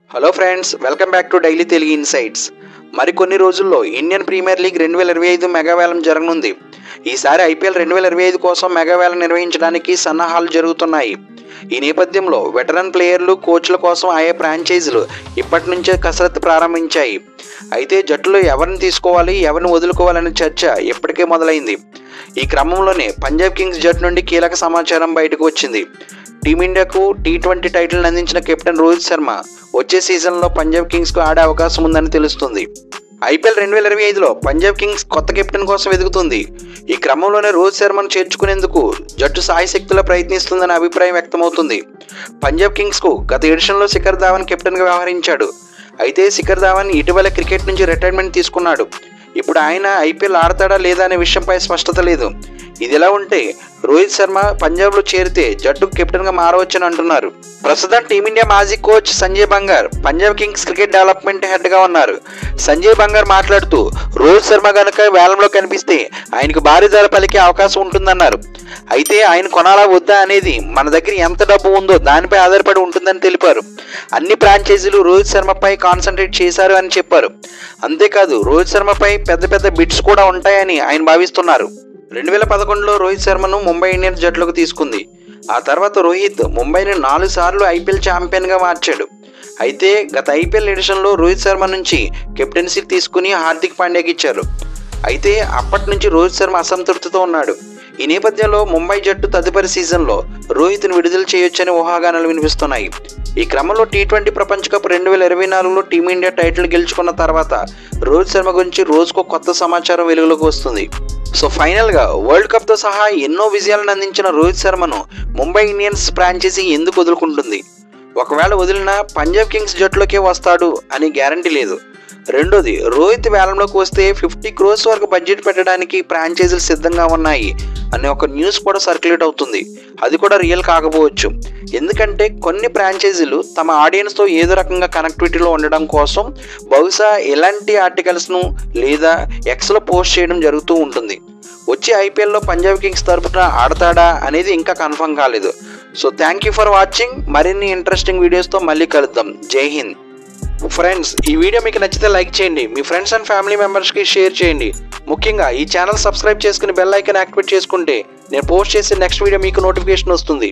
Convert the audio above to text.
Hello friends, welcome back to daily Telugu insights. మరికొన్ని రోజుల్లో Indian premier league 2025 మెగావేలం జరగనుంది. ఈసారి ఐపీఎల్ 2025 కోసం మెగావేలం నిర్వహించడానికి సన్నాహాలు జరుగుతున్నాయి. ఈ నేపథ్యంలో వెటరన్ ప్లేయర్లు, కోచ్ల కోసం ఆయా ఫ్రాంచైజీలు ఇప్పటి నుంచే కసరత్తు ప్రారంభించాయి. అయితే జట్టులో ఎవరిని తీసుకోవాలి, ఎవరిని వదులుకోవాలనే చర్చ ఇప్పటికే మొదలైంది. ఈ క్రమంలోనే పంజాబ్ కింగ్స్ జట్టు నుండి కీలక సమాచారం బయటకు వచ్చింది. టీమిండియాకు T20 టైటిల్ని అందించిన కెప్టెన్ రోహిత్ శర్మ వచ్చే సీజన్లో పంజాబ్ కింగ్స్కు ఆడే అవకాశం ఉందని తెలుస్తుంది. ఐపీఎల్ 2025లో పంజాబ్ కింగ్స్ కొత్త కెప్టెన్ కోసం వెతుకుతుంది. ఈ క్రమంలోనే రోహిత్ శర్మను చేర్చుకునేందుకు జట్టు సాయశక్తులా ప్రయత్నిస్తుందనే అభిప్రాయం వ్యక్తమవుతుంది. పంజాబ్ కింగ్స్కు గత ఎడిషన్లో శిఖర్ ధావన్ కెప్టెన్గా వ్యవహరించాడు. అయితే శిఖర్ ధావన్ ఇటీవల క్రికెట్ నుంచి రిటైర్మెంట్ తీసుకున్నాడు. ఇప్పుడు ఆయన ఐపీఎల్ ఆడతాడా లేదా అనే విషయంపై స్పష్టత లేదు. ఇదిలా ఉంటే రోహిత్ శర్మ పంజాబ్లో చేరితే జట్టుకు కెప్టెన్గా మారవచ్చని అంటున్నారు. ప్రస్తుతం టీమిండియా మాజీ coach Sanjay Bangar Punjab Kings cricket development హెడ్గా ఉన్నారు. సంజయ్ బంగార్ మాట్లాడుతూ రోహిత్ శర్మ కనుక వేలంలో కనిపిస్తే ఆయనకు భారీ ధర పలికే అవకాశం ఉంటుందన్నారు. అయితే ఆయన కొనాలా వద్దా అనేది మన దగ్గర ఎంత డబ్బు ఉందో దానిపై ఆధారపడి ఉంటుందని తెలిపారు. అన్ని ఫ్రాంచైజీలు రోహిత్ శర్మపై కాన్సన్ట్రేట్ చేశారు అని చెప్పారు. అంతేకాదు రోహిత్ శర్మపై పెద్ద బిడ్స్ కూడా ఉంటాయని ఆయన భావిస్తున్నారు. 2011లో రోహిత్ శర్మను ముంబై ఇండియన్స్ జట్టులోకి తీసుకుంది. ఆ తర్వాత రోహిత్ ముంబైని 4 సార్లు ఐపీఎల్ ఛాంపియన్గా మార్చాడు. అయితే గత ఐపీఎల్ ఎడిషన్లో రోహిత్ శర్మ నుంచి కెప్టెన్సీ తీసుకుని హార్దిక్ పాండ్యాకి ఇచ్చారు. అయితే అప్పటి నుంచి రోహిత్ శర్మ అసంతృప్తితో ఉన్నాడు. ఈ నేపథ్యంలో ముంబై జట్టు తదుపరి సీజన్లో రోహిత్ను విడుదల చేయొచ్చని ఊహాగానాలు వినిపిస్తున్నాయి. ఈ క్రమంలో T20 ప్రపంచ కప్ 2024లో టీమిండియా టైటిల్ గెలుచుకున్న తర్వాత రోహిత్ శర్మ గురించి రోజుకో కొత్త సమాచారం వెలుగులోకి వస్తుంది. సో ఫైనల్గా వరల్డ్ కప్తో సహా ఎన్నో విజయాలను అందించిన రోహిత్ శర్మను ముంబై ఇండియన్స్ ఫ్రాంచైజీ ఎందుకు వదులుకుంటుంది? ఒకవేళ వదిలినా పంజాబ్ కింగ్స్ జట్టులోకే వస్తాడు అని గ్యారంటీ లేదు. రెండోది, రోహిత్ వేలంలోకి వస్తే 50 crores వరకు బడ్జెట్ పెట్టడానికి ఫ్రాంచైజీలు సిద్ధంగా ఉన్నాయి అనే ఒక న్యూస్ కూడా సర్క్యులేట్ అవుతుంది. అది కూడా రియల్ కాకపోవచ్చు. ఎందుకంటే కొన్ని ఫ్రాంచైజీలు తమ ఆడియన్స్తో ఏదో రకంగా కనెక్టివిటీలో ఉండడం కోసం బహుశా ఎలాంటి ఆర్టికల్స్ను లేదా ఎక్స్లో పోస్ట్ చేయడం జరుగుతూ ఉంటుంది. వచ్చే ఐపీఎల్లో పంజాబ్ కింగ్స్ తరపున ఆడతాడా అనేది ఇంకా కన్ఫర్మ్ కాలేదు. So thank you for watching. మరిన్ని ఇంట్రెస్టింగ్ వీడియోస్తో మళ్ళీ కలుద్దాం. జై హింద్. ఫ్రెండ్స్, ఈ వీడియో మీకు నచ్చితే లైక్ చేయండి, మీ ఫ్రెండ్స్ అండ్ ఫ్యామిలీ మెంబర్స్కి షేర్ చేయండి. ముఖ్యంగా ఈ ఛానల్ సబ్స్క్రైబ్ చేసుకుని బెల్ ఐకాన్ యాక్టివేట్ చేసుకుంటే నేను పోస్ట్ చేసే నెక్స్ట్ వీడియో మీకు నోటిఫికేషన్ వస్తుంది.